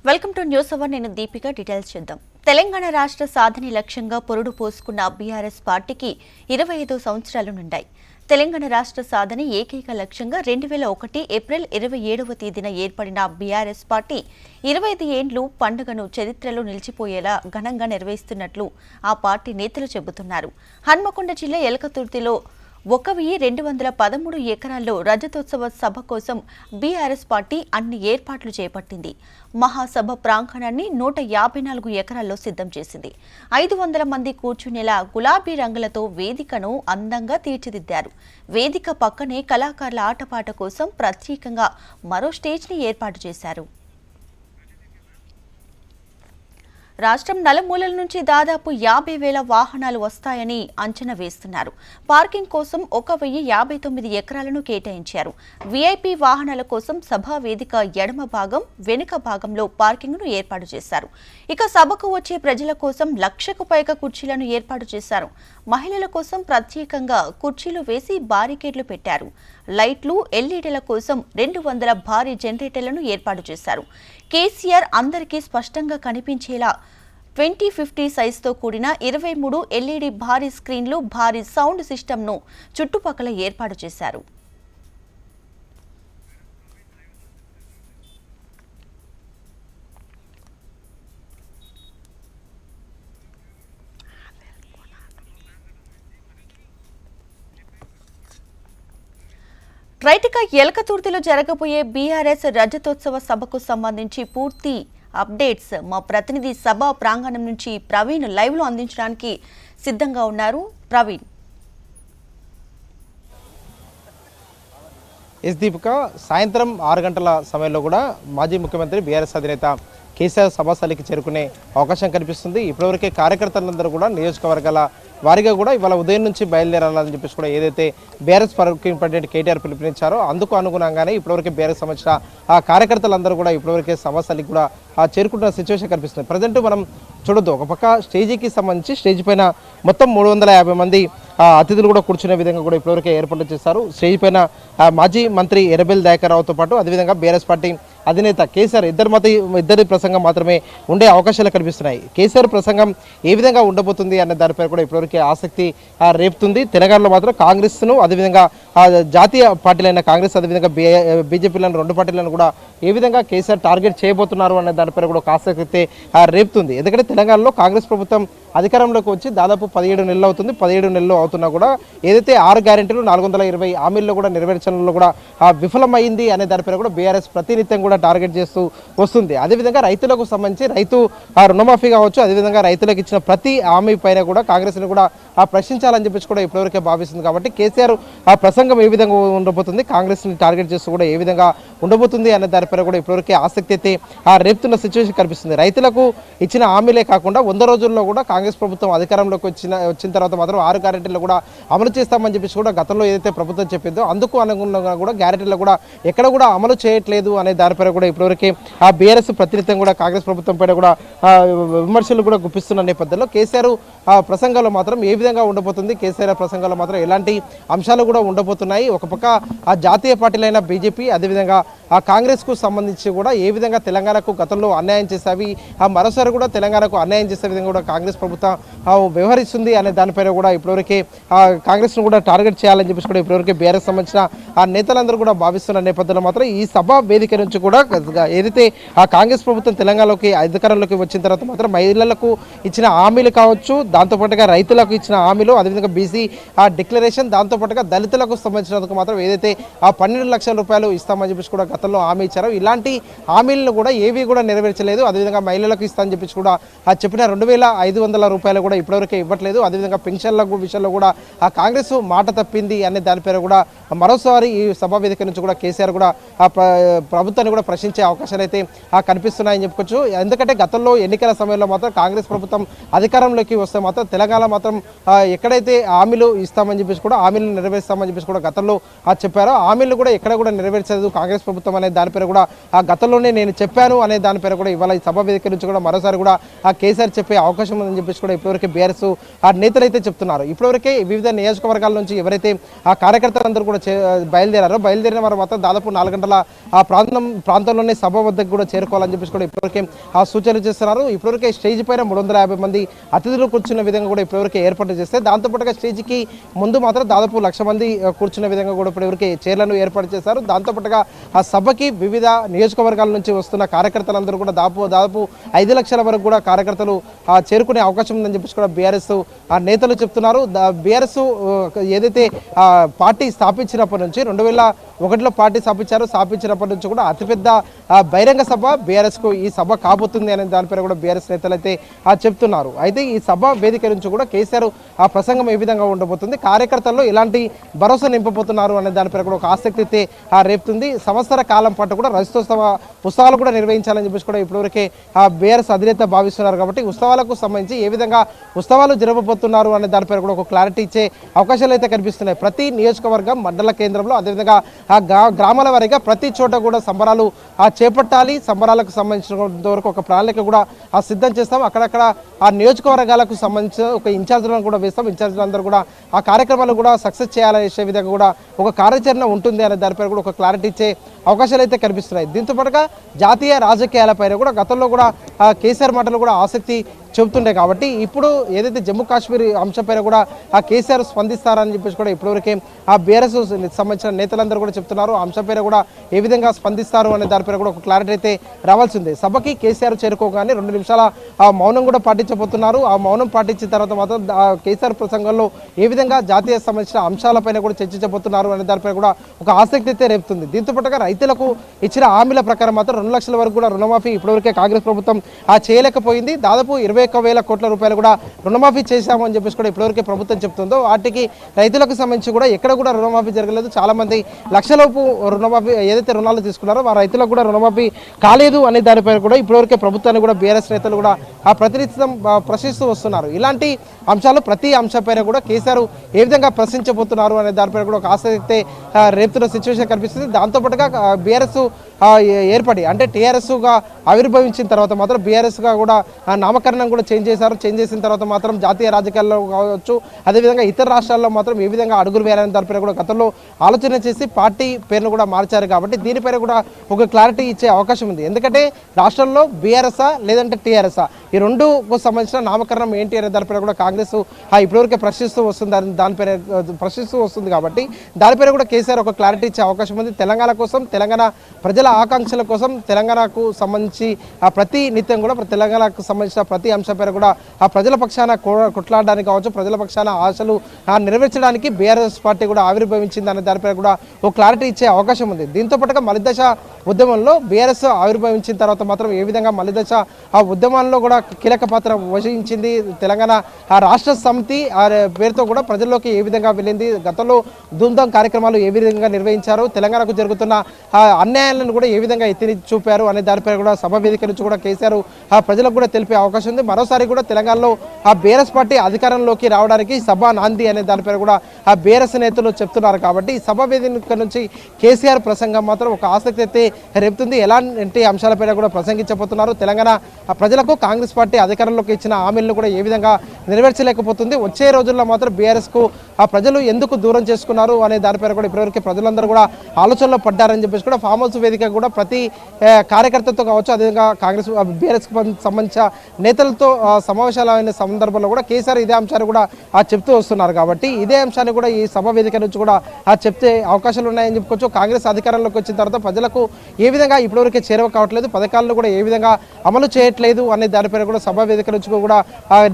Welcome to news hour. నేను Deepika. Details చూద్దాం. తెలంగాణ రాష్ట్ర సాధన లక్ష్యంగా పొరుడు పోసుకున్న బీఆర్ఎస్ పార్టీకి 25 సంవత్సరాలు నిండాయి. తెలంగాణ రాష్ట్ర సాధన ఏకైక లక్ష్యంగా 2001 ఏప్రిల్ 27వ తేదీన ఏర్పడిన బీఆర్ఎస్ పార్టీ 25 ఏండ్లు పండుగను చరిత్రలో నిలిచిపోయేలా ఘనంగా నిర్వహిస్తున్నట్లు ఆ పార్టీ నేతలు చెబుతున్నారు. హన్మకొండ జిల్లా ఎలకతుర్తిలో 1213 ఎకరాల్లో రజతోత్సవ సభ కోసం బీఆర్ఎస్ పార్టీ అన్ని ఏర్పాట్లు చేపట్టింది. మహాసభ ప్రాంగణాన్ని 154 ఎకరాల్లో సిద్ధం చేసింది. 500 మంది కూర్చునేలా గులాబీ రంగులతో వేదికను అందంగా తీర్చిదిద్దారు. వేదిక పక్కనే కళాకారుల ఆటపాట కోసం ప్రత్యేకంగా మరో స్టేజ్ని ఏర్పాటు చేశారు. రాష్ట్రం నలుమూలల నుంచి దాదాపు 50,000 వాహనాలు వస్తాయని అంచనా వేస్తున్నారు. పార్కింగ్ కోసం 1059 ఎకరాలను కేటాయించారు. వీఐపీ వాహనాల కోసం సభా వేదిక ఎడమ భాగం, వెనుక భాగంలో పార్కింగ్ను ఏర్పాటు చేశారు. ఇక సభకు వచ్చే ప్రజల కోసం 1,00,000కు పైగా కుర్చీలను ఏర్పాటు చేశారు. మహిళల కోసం ప్రత్యేకంగా కుర్చీలు వేసి బారికేడ్లు పెట్టారు. లైట్లు, ఎల్ఈడీల కోసం 200 భారీ జనరేటర్లను ఏర్పాటు చేశారు. కేసీఆర్ అందరికీ స్పష్టంగా కనిపించేలా 2050 సైజుతో కూడిన 23 ఎల్ఈడీ భారీ స్క్రీన్లు, భారీ సౌండ్ సిస్టమ్ను చుట్టుపక్కల ఏర్పాటు చేశారు. రైతుగా ఎలకతుర్తిలో జరగబోయే బీఆర్ఎస్ రజతోత్సవ సభకు సంబంధించి పూర్తి అప్డేట్స్ మా ప్రతినిధి సభా ప్రాంగణం నుంచి ప్రవీణ్ లైవ్ లో అందించడానికి సిద్ధంగా ఉన్నారు. ప్రవీణ్. దీపిక, సాయంత్రం 6 గంటల సమయంలో కూడా మాజీ ముఖ్యమంత్రి బీఆర్ఎస్ అధినేత కేసీఆర్ సభాస్థలికి చేరుకునే అవకాశం కనిపిస్తుంది. ఇప్పటివరకే కార్యకర్తలందరూ కూడా నియోజకవర్గాల వారిగా కూడా ఇవాళ ఉదయం నుంచి బయలుదేరాలని చెప్పేసి కూడా ఏదైతే బీఆర్ఎస్ వర్కింగ్ ప్రెసిడెంట్ కేటీఆర్ పిలుపునిచ్చారో అందుకు అనుగుణంగానే ఇప్పటివరకు బీఆర్ఎస్ సంబంధించిన ఆ కార్యకర్తలందరూ కూడా ఇప్పటివరకే సభాస్థలికి కూడా చేరుకుంటున్న సిచ్యువేషన్ కనిపిస్తుంది. ప్రజెంట్ మనం చూడొద్దు, ఒక పక్క స్టేజీకి సంబంధించి స్టేజ్ పైన మొత్తం 350 మంది అతిథులు కూడా కూర్చునే విధంగా కూడా ఇప్పటివరకే ఏర్పాటు చేశారు. స్టేజ్ పైన మాజీ మంత్రి ఎర్రబెల్లి దయాకర్ రావుతో పాటు అదేవిధంగా బీఆర్ఎస్ పార్టీ అధినేత కేసీఆర్ ఇద్దరి ప్రసంగం మాత్రమే ఉండే అవకాశాలు కనిపిస్తున్నాయి. కేసీఆర్ ప్రసంగం ఏ విధంగా ఉండబోతుంది అనే దానిపై కూడా ఇప్పటివరకు ఆసక్తి రేపుతుంది. తెలంగాణలో మాత్రం కాంగ్రెస్ను అదేవిధంగా జాతీయ పార్టీలైన కాంగ్రెస్ అదేవిధంగా బీజేపీలను 2 పార్టీలను కూడా ఏ విధంగా కేసీఆర్ టార్గెట్ చేయబోతున్నారు అనే దానిపై కూడా ఒక ఆసక్తి రేపుతుంది. ఎందుకంటే తెలంగాణలో కాంగ్రెస్ ప్రభుత్వం అధికారంలోకి వచ్చి దాదాపు 17 నెలలు అవుతుంది. 17 నెలలు అవుతున్నా కూడా ఏదైతే 6 గ్యారెంటీలు 420 హామీల్లో కూడా నెరవేర్చడంలో కూడా విఫలమైంది అనే దానిపై కూడా బీఆర్ఎస్ ప్రతినిత్యం కూడా టార్గెట్ చేస్తూ వస్తుంది. అదేవిధంగా రైతులకు సంబంధించి రైతు రుణమాఫీ కావచ్చు, అదేవిధంగా రైతులకు ఇచ్చిన ప్రతి హామీ పైన కూడా కాంగ్రెస్ని కూడా ప్రశ్నించాలని చెప్పేసి కూడా ఇప్పటివరకే భావిస్తుంది. కాబట్టి కేసీఆర్ ఆ ప్రసంగం ఏ విధంగా ఉండబోతుంది, కాంగ్రెస్ని టార్గెట్ చేస్తూ కూడా ఏ విధంగా ఉండబోతుంది అనే దానిపై కూడా ఇప్పటివరకే ఆసక్తి అయితే రేపుతున్న సిచ్యువేషన్ కనిపిస్తుంది. రైతులకు ఇచ్చిన హామీలే కాకుండా 100 రోజుల్లో కూడా కాంగ్రెస్ ప్రభుత్వం అధికారంలోకి వచ్చిన తర్వాత మాత్రం 6 గ్యారెంటీలు కూడా అమలు చేస్తామని చెప్పేసి కూడా గతంలో ఏదైతే ప్రభుత్వం చెప్పిందో అందుకు అనుగుణంగా కూడా గ్యారెంటీలు కూడా ఎక్కడ కూడా అమలు చేయట్లేదు అనే దానిపై కూడా ఇప్పటివరకే ఆ బీఆర్ఎస్ ప్రతినిత్యం కూడా కాంగ్రెస్ ప్రభుత్వం పైన కూడా విమర్శలు కూడా గుప్పిస్తున్న నేపథ్యంలో కేసీఆర్ ప్రసంగాలు మాత్రం ఏ విధంగా ఉండబోతుంది, కేసీఆర్ ప్రసంగాలు మాత్రం ఎలాంటి అంశాలు కూడా ఉండబోతున్నాయి. ఒక పక్క ఆ జాతీయ పార్టీలైన బీజేపీ అదేవిధంగా ఆ కాంగ్రెస్కు సంబంధించి కూడా ఏ విధంగా తెలంగాణకు గతంలో అన్యాయం చేసేవి మరోసారి కూడా తెలంగాణకు అన్యాయం చేసే విధంగా కూడా కాంగ్రెస్ ప్రభుత్వం వ్యవహరిస్తుంది అనే దానిపైన కూడా ఇప్పటివరకే కాంగ్రెస్ను కూడా టార్గెట్ చేయాలని చెప్పేసి కూడా ఇప్పటివరకే బీఆర్ఎస్ సంబంధించిన ఆ నేతలందరూ కూడా భావిస్తున్న నేపథ్యంలో మాత్రం ఈ సభా వేదిక నుంచి కూడా ఏదైతే ఆ కాంగ్రెస్ ప్రభుత్వం తెలంగాణలోకి అధికారంలోకి వచ్చిన తర్వాత మాత్రం మహిళలకు ఇచ్చిన హామీలు కావచ్చు, దాంతోపాటుగా రైతులకు ఇచ్చిన హామీలు, అదేవిధంగా బీసీ డిక్లరేషన్, దాంతోపాటుగా దళితులకు సంబంధించినందుకు మాత్రం ఏదైతే ఆ 12 లక్షల రూపాయలు ఇస్తామని చెప్పేసి కూడా గతంలో హామీ ఇచ్చారో ఇలాంటి హామీలను కూడా ఏవి కూడా నెరవేర్చలేదు. అదేవిధంగా మహిళలకు ఇస్తామని చెప్పేసి కూడా చెప్పిన 2,500 రూపాయలు కూడా ఇప్పటివరకే ఇవ్వట్లేదు. అదేవిధంగా పెన్షన్ల విషయంలో కూడా ఆ కాంగ్రెస్ మాట తప్పింది అనే దానిపైన కూడా మరోసారి ఈ సభా వేదిక నుంచి కూడా కేసీఆర్ కూడా ఆ ప్రభుత్వాన్ని కూడా ప్రశ్నించే అవకాశాలు అయితే కనిపిస్తున్నాయని చెప్పుకోవచ్చు. ఎందుకంటే గతంలో ఎన్నికల సమయంలో మాత్రం కాంగ్రెస్ ప్రభుత్వం అధికారంలోకి వస్తే మాత్రం తెలంగాణ మాత్రం ఎక్కడైతే హామీలు ఇస్తామని చెప్పేసి కూడా హామీలను నెరవేరుస్తామని చెప్పేసి కూడా గతంలో చెప్పారో హామీలు కూడా ఎక్కడ కూడా నెరవేర్చలేదు కాంగ్రెస్ ప్రభుత్వం అనే దానిపైన కూడా గతంలోనే నేను చెప్పాను అనే దానిపైన కూడా ఇవాళ ఈ సభా వేదిక నుంచి కూడా మరోసారి కూడా కేసీఆర్ చెప్పే అవకాశం ఉందని చెప్పేసి చెప్పేసి కూడా ఇప్పటివరకే బీఆర్ఎస్ ఆ నేతలు అయితే చెప్తున్నారు. ఇప్పటివరకే వివిధ నియోజకవర్గాల నుంచి ఎవరైతే ఆ కార్యకర్తలందరూ కూడా బయలుదేరిన వారు మాత్రం దాదాపు 4 గంటల ఆ ప్రాంతంలోనే సభ వద్దకు కూడా చేరుకోవాలని చెప్పేసి కూడా ఇప్పటివరకే ఆ సూచనలు చేస్తున్నారు. ఇప్పటివరకే స్టేజ్ పైన 350 మంది అతిథులు కూర్చున్న విధంగా కూడా ఇప్పటివరకే ఏర్పాటు చేస్తే దాంతోపాటుగా స్టేజ్కి ముందు మాత్రం దాదాపు 1,00,000 మంది కూర్చున్న విధంగా కూడా ఇప్పటివరకే చైర్లను ఏర్పాటు చేశారు. దాంతోపాటుగా ఆ సభకి వివిధ నియోజకవర్గాల నుంచి వస్తున్న కార్యకర్తలందరూ కూడా దాదాపు 5 లక్షల వరకు కూడా కార్యకర్తలు చేరుకునే అవకాశం ఉందని చెప్పేసి కూడా బీఆర్ఎస్ ఆ నేతలు చెప్తున్నారు. బీఆర్ఎస్ ఏదైతే పార్టీ స్థాపించినప్పటి నుంచి 2001లో పార్టీ స్థాపించినప్పటి నుంచి కూడా అతిపెద్ద బహిరంగ సభ బీఆర్ఎస్కు ఈ సభ కాబోతుంది అనే దానిపైన కూడా బీఆర్ఎస్ నేతలు అయితే చెప్తున్నారు. అయితే ఈ సభ వేదిక నుంచి కూడా కేసీఆర్ ఆ ప్రసంగం ఏ విధంగా ఉండబోతుంది, కార్యకర్తల్లో ఎలాంటి భరోసా నింపబోతున్నారు అనే దానిపైన కూడా ఒక ఆసక్తి అయితే రేపుతుంది. సంవత్సర కాలం పాటు కూడా రజతోత్సవ ఉత్సవాలు కూడా నిర్వహించాలని చెప్పేసి కూడా ఇప్పటివరకే బీఆర్ఎస్ అధినేత భావిస్తున్నారు. కాబట్టి ఉత్సవాలకు సంబంధించి ఏ విధంగా ఉత్సవాలు జరపబోతున్నారు అనే దానిపైన కూడా ఒక క్లారిటీ ఇచ్చే అవకాశాలు అయితే కనిపిస్తున్నాయి. ప్రతి నియోజకవర్గం మండల కేంద్రంలో అదేవిధంగా గ్రామాల వారీగా ప్రతి చోట కూడా సంబరాలు చేపట్టాలి. సంబరాలకు సంబంధించినంత వరకు ఒక ప్రణాళిక కూడా సిద్ధం చేస్తాం. అక్కడక్కడ ఆ నియోజకవర్గాలకు సంబంధించిన ఒక ఇన్ఛార్జ్లను కూడా వేస్తాం. ఇన్ఛార్జ్లందరూ కూడా ఆ కార్యక్రమాలు కూడా సక్సెస్ చేయాలనే విధంగా కూడా ఒక కార్యాచరణ ఉంటుంది అనే దానిపైన కూడా ఒక క్లారిటీ ఇచ్చే అవకాశాలు అయితే కనిపిస్తున్నాయి. దీంతో పాటుగా జాతీయ రాజకీయాలపైన కూడా గతంలో కూడా కేసీఆర్ మాటలు కూడా ఆసక్తి చెబుతుండే. కాబట్టి ఇప్పుడు ఏదైతే జమ్మూ కాశ్మీర్ అంశంపైన కూడా కేసీఆర్ స్పందిస్తారని చెప్పేసి కూడా ఇప్పటివరకే బీఆర్ఎస్ సంబంధించిన నేతలందరూ కూడా చెప్తున్నారు. అంశంపైన కూడా ఏ విధంగా స్పందిస్తారు అనే దానిపైన కూడా ఒక క్లారిటీ అయితే రావాల్సిందే. సభకి కేసీఆర్ చేరుకోగానే 2 నిమిషాల మౌనం కూడా పాటించబోతున్నారు. ఆ మౌనం పాటించిన తర్వాత మాత్రం కేసీఆర్ ప్రసంగంలో ఏ విధంగా జాతీయ సంబంధించిన అంశాలపైన కూడా చర్చించబోతున్నారు అనే దానిపైన కూడా ఒక ఆసక్తి అయితే రేపుతుంది. దీంతో పాటుగా రైతులకు ఇచ్చిన హామీల ప్రకారం మాత్రం 2 లక్షల వరకు కూడా రుణమాఫీ ఇప్పటివరకే కాంగ్రెస్ ప్రభుత్వం చేయలేకపోయింది. దాదాపు 21,000 కోట్ల రూపాయలు కూడా రుణమాఫీ చేశామని చెప్పేసి కూడా ఇప్పటివరకే ప్రభుత్వం చెప్తుందో వాటికి రైతులకు సంబంధించి కూడా ఎక్కడ కూడా రుణమాఫీ జరగలేదు. చాలా మంది లక్షలోపు రుణమాఫీ ఏదైతే రుణాలు తీసుకున్నారో వారి రైతులకు కూడా రుణమాఫీ కాలేదు అనే దానిపైన కూడా ఇప్పటివరకే ప్రభుత్వాన్ని కూడా బీఆర్ఎస్ నేతలు కూడా ప్రతినిత్యం ప్రశ్నిస్తూ వస్తున్నారు. ఇలాంటి అంశాలు ప్రతి అంశంపైన కూడా కేసీఆర్ ఏ విధంగా ప్రశ్నించబోతున్నారు అనే దానిపైన కూడా ఒక ఆసక్తి రేపుతున్న సిచ్యువేషన్ కనిపిస్తుంది. దాంతోపాటుగా బీఆర్ఎస్ ఏర్పడి అంటే టీఆర్ఎస్గా ఆవిర్భవించిన తర్వాత మాత్రం బీఆర్ఎస్గా కూడా నామకరణం కూడా చేంజ్ చేశారు. చేంజ్ చేసిన తర్వాత మాత్రం జాతీయ రాజకీయాల్లో కావచ్చు అదేవిధంగా ఇతర రాష్ట్రాల్లో మాత్రం ఏ విధంగా అడుగులు వేయాలనే దానిపైన కూడా గతంలో ఆలోచన చేసి పార్టీ పేరును కూడా మార్చారు. కాబట్టి దీనిపైన కూడా ఒక క్లారిటీ ఇచ్చే అవకాశం ఉంది. ఎందుకంటే రాష్ట్రంలో బీఆర్ఎస్ఆ లేదంటే టీఆర్ఎస్ఆ ఈ రెండుకు సంబంధించిన నామకరణం ఏంటి అనే దానిపైన కూడా కాంగ్రెస్ ఇప్పటివరకే ప్రశ్నిస్తూ వస్తుంది కాబట్టి దానిపైన కూడా కేసీఆర్ ఒక క్లారిటీ ఇచ్చే అవకాశం ఉంది. తెలంగాణ కోసం, తెలంగాణ ప్రజల ఆకాంక్షల కోసం, తెలంగాణకు సంబంధించి ప్రతి నిత్యం కూడా తెలంగాణకు సంబంధించిన ప్రతి అంశంపైన కూడా ప్రజల పక్షాన కొట్లాడడానికి కావచ్చు, ప్రజల పక్షాన ఆశలు నెరవేర్చడానికి బీఆర్ఎస్ పార్టీ కూడా ఆవిర్భవించింది అనే దానిపైన కూడా ఒక క్లారిటీ ఇచ్చే అవకాశం ఉంది. దీంతో పాటుగా మలిదశ ఉద్యమంలో బీఆర్ఎస్ ఆవిర్భవించిన తర్వాత మాత్రం ఏ విధంగా మలిదశ ఆ ఉద్యమంలో కూడా కీలక పాత్ర వహించింది. తెలంగాణ రాష్ట్ర సమితి పేరుతో కూడా ప్రజల్లోకి ఏ విధంగా వెళ్ళింది, గతంలో ధూమ్ధాం కార్యక్రమాలు ఏ విధంగా నిర్వహించారు, తెలంగాణకు జరుగుతున్న అన్యాయాలను కూడా ఏ విధంగా ఎత్తి చూపారు అనే దానిపై కూడా సభ వేదిక నుంచి కూడా కేసీఆర్ ప్రజలకు కూడా తెలిపే అవకాశం ఉంది. మరోసారి కూడా తెలంగాణలో బీఆర్ఎస్ పార్టీ అధికారంలోకి రావడానికి సభ నాంది అనే దానిపై కూడా బీఆర్ఎస్ నేతలు చెప్తున్నారు. కాబట్టి సభ వేదిక నుంచి కేసీఆర్ ప్రసంగం మాత్రం ఒక ఆసక్తి అయితే రేపుతుంది. ఎలాంటి అంశాలపైన కూడా ప్రసంగించబోతున్నారు, తెలంగాణ ప్రజలకు కాంగ్రెస్ పార్టీ అధికారంలోకి ఇచ్చిన హామీలను కూడా ఏ విధంగా నెరవేర్చలేకపోతుంది, వచ్చే రోజుల్లో మాత్రం బీఆర్ఎస్కు ప్రజలు ఎందుకు దూరం చేసుకున్నారు అనే దానిపైన కూడా ఇప్పటివరకు ప్రజలందరూ కూడా ఆలోచనలో పడ్డారని చెప్పేసి కూడా ఫామ్ హౌస్ వేదిక కూడా ప్రతి కార్యకర్తతో కావచ్చు అదేవిధంగా కాంగ్రెస్ బీఆర్ఎస్కి సంబంధించిన నేతలతో సమావేశాలు అయిన సందర్భంలో కూడా కేసీఆర్ ఇదే అంశాన్ని కూడా చెప్తూ వస్తున్నారు. కాబట్టి ఇదే అంశాన్ని కూడా ఈ సభ వేదిక నుంచి కూడా చెప్తే అవకాశాలు ఉన్నాయని చెప్పుకోవచ్చు. కాంగ్రెస్ అధికారంలోకి వచ్చిన తర్వాత ప్రజలకు ఏ విధంగా ఇప్పటివరకే చేరువ కావట్లేదు, పథకాలను కూడా ఏ విధంగా అమలు చేయట్లేదు అనే దానిపైన కూడా సభ వేదిక నుంచి కూడా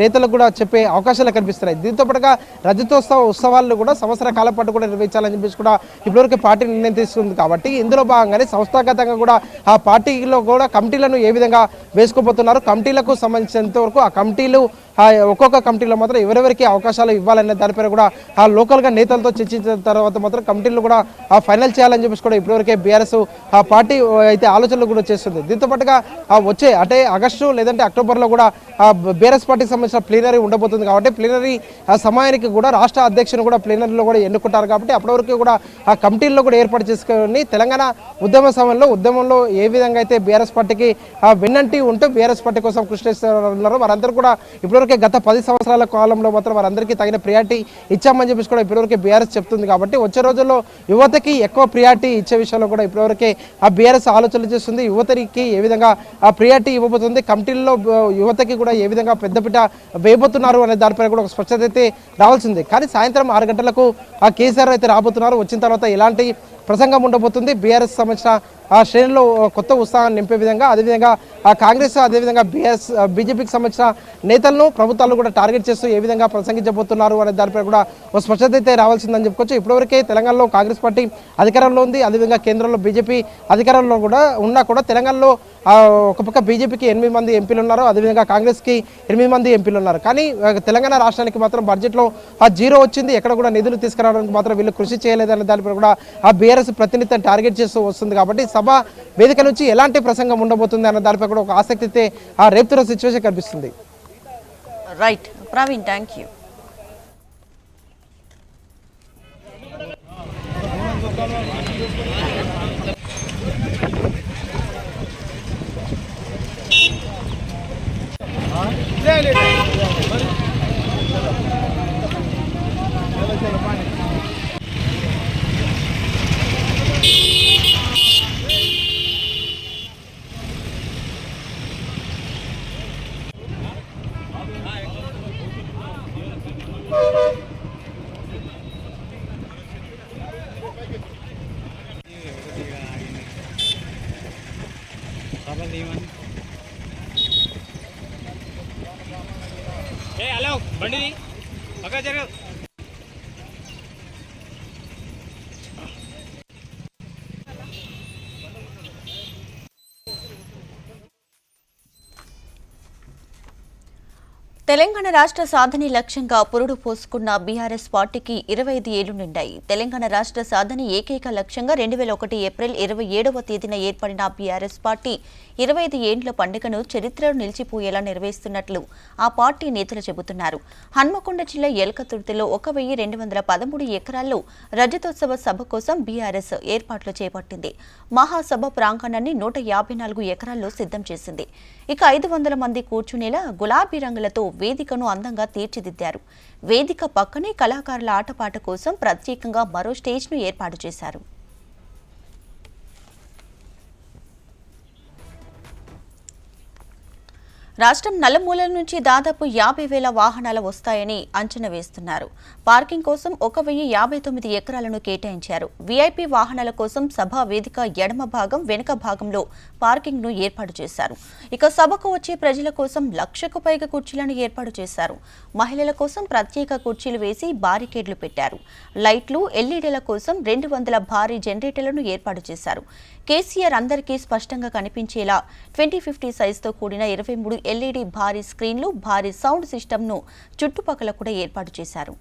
నేతలకు కూడా చెప్పే అవకాశాలు కనిపిస్తున్నాయి. దీంతో పాటుగా రజతోత్సవ ఉత్సవాలను కూడా సంవత్సర కాలం పాటు కూడా నిర్వహించాలని చెప్పేసి కూడా ఇప్పటివరకు పార్టీ నిర్ణయం తీసుకుంది. కాబట్టి ఇందులో భాగంగానే సంస్థాగతంగా కూడా ఆ పార్టీలో కూడా కమిటీలను ఏ విధంగా వేసుకోబోతున్నారు, కమిటీలకు సంబంధించినంత వరకు ఆ కమిటీలు ఒక్కొక్క కమిటీలో మాత్రం ఎవరెవరికి అవకాశాలు ఇవ్వాలనే దానిపైన కూడా లోకల్గా నేతలతో చర్చించిన తర్వాత మాత్రం కమిటీలు కూడా ఫైనల్ చేయాలని చెప్పేసి కూడా ఇప్పటివరకే బీఆర్ఎస్ పార్టీ అయితే ఆలోచనలు కూడా చేస్తుంది. దీంతో పాటుగా వచ్చే అంటే ఆగస్టు లేదంటే అక్టోబర్లో కూడా బీఆర్ఎస్ పార్టీకి సంబంధించిన ప్లీనరీ ఉండబోతుంది. కాబట్టి ప్లీనరీ సమయానికి కూడా రాష్ట్ర అధ్యక్షుని కూడా ప్లీనరీలో కూడా ఎన్నుకుంటారు. కాబట్టి అప్పటివరకు కూడా ఆ కమిటీల్లో కూడా ఏర్పాటు చేసుకొని తెలంగాణ ఉద్యమ సమయంలో ఉద్యమంలో ఏ విధంగా అయితే బీఆర్ఎస్ పార్టీకి వెన్నంటి ఉంటూ బీఆర్ఎస్ పార్టీ కోసం కృషి చేస్తున్నారో వారందరూ కూడా ఇప్పటివరకు ఇప్పటివరకే గత 10 సంవత్సరాల కాలంలో మాత్రం వారందరికీ తగిన ప్రియారిటీ ఇచ్చామని చెప్పేసి కూడా ఇప్పటివరకే బీఆర్ఎస్ చెప్తుంది. కాబట్టి వచ్చే రోజుల్లో యువతకి ఎక్కువ ప్రియారిటీ ఇచ్చే విషయంలో కూడా ఇప్పటివరకే ఆ బీఆర్ఎస్ ఆలోచనలు చేస్తుంది. యువతకి ఏ విధంగా ఆ ప్రియారిటీ ఇవ్వబోతుంది, కమిటీల్లో యువతకి కూడా ఏ విధంగా పెద్దపీట వేయబోతున్నారు అనే దానిపై కూడా ఒక స్పష్టత అయితే రావాల్సింది. కానీ సాయంత్రం 6 గంటలకు ఆ కేసీఆర్ అయితే రాబోతున్నారు. వచ్చిన తర్వాత ఎలాంటి ప్రసంగం ఉండబోతుంది, బీఆర్ఎస్ సంబంధించిన ఆ శ్రేణిలో కొత్త ఉత్సాహాన్ని నింపే విధంగా, అదేవిధంగా ఆ కాంగ్రెస్ అదేవిధంగా బీజేపీకి సంబంధించిన నేతలను ప్రభుత్వాలు కూడా టార్గెట్ చేస్తూ ఏ విధంగా ప్రసంగించబోతున్నారు అనే దానిపై కూడా ఒక స్పష్టత అయితే రావాల్సిందని చెప్పుకోవచ్చు. ఇప్పటివరకే తెలంగాణలో కాంగ్రెస్ పార్టీ అధికారంలో ఉంది, అదేవిధంగా కేంద్రంలో బీజేపీ అధికారంలో కూడా ఉన్నా కూడా తెలంగాణలో ఒక పక్క బీజేపీకి 8 మంది ఎంపీలు ఉన్నారు, అదేవిధంగా కాంగ్రెస్కి 8 మంది ఎంపీలు ఉన్నారు. కానీ తెలంగాణ రాష్ట్రానికి మాత్రం బడ్జెట్లో ఆ జీరో వచ్చింది, ఎక్కడ కూడా నిధులు తీసుకురావడానికి మాత్రం వీళ్ళు కృషి చేయలేదనే దానిపై కూడా ఆ బీఆర్ఎస్ ప్రతినిత్యం టార్గెట్ చేస్తూ వస్తుంది. కాబట్టి సభ వేదిక నుంచి ఎలాంటి ప్రసంగం ఉండబోతుంది అన్న దానిపై కూడా ఒక ఆసక్తి అయితే ఆ రేపుతున్న సిచ్యువేషన్ కనిపిస్తుంది. Right Praveen, thank you. Hello బండి పక్క జరగ. తెలంగాణ రాష్ట్ర సాధన లక్ష్యంగా పురుడు పోసుకున్న బీఆర్ఎస్ పార్టీకి 25 ఏళ్లు నిండాయి. తెలంగాణ రాష్ట్ర సాధన ఏకైక లక్ష్యంగా 2001 ఏప్రిల్ 27వ తేదీన ఏర్పడిన బీఆర్ఎస్ పార్టీ 25 ఏండ్ల పండుగను చరిత్రలో నిలిచిపోయేలా నిర్వహిస్తున్నట్లు ఆ పార్టీ నేతలు చెబుతున్నారు. హన్మకొండ జిల్లా ఎల్కతుర్తిలో 1213 ఎకరాల్లో రజతోత్సవ సభ కోసం బీఆర్ఎస్ ఏర్పాట్లు చేపట్టింది. మహాసభ ప్రాంగణాన్ని 154 ఎకరాల్లో సిద్ధం చేసింది. ఇక 500 మంది కూర్చునేలా గులాబీ రంగులతో వేదికను అందంగా తీర్చిదిద్దారు. వేదిక పక్కనే కళాకారుల ఆటపాట కోసం ప్రత్యేకంగా మరో స్టేజ్ను ఏర్పాటు చేశారు. రాష్ట్రం నలుమూలల నుంచి దాదాపు 50,000 వాహనాలు వస్తాయని అంచనా వేస్తున్నారు. పార్కింగ్ కోసం 1,059 ఎకరాలను కేటాయించారు. వీఐపీ వాహనాల కోసం సభా వేదిక ఎడమ భాగం, వెనుక భాగంలో పార్కింగ్ ను ఏర్పాటు చేశారు. ఇక సభకు వచ్చే ప్రజల కోసం 1,00,000కు పైగా కుర్చీలను ఏర్పాటు చేశారు. మహిళల కోసం ప్రత్యేక కుర్చీలు వేసి బారికేడ్లు పెట్టారు. లైట్లు, ఎల్ఈడీల కోసం 200 భారీ జనరేటర్లను ఏర్పాటు చేశారు. కేసీఆర్ అందరికీ స్పష్టంగా కనిపించేలా 2050 సైజుతో కూడిన 23 ఎల్ఈడీ భారీ స్క్రీన్లు, భారీ సౌండ్ సిస్టమ్ను చుట్టుపక్కల కూడా ఏర్పాటు చేశారు.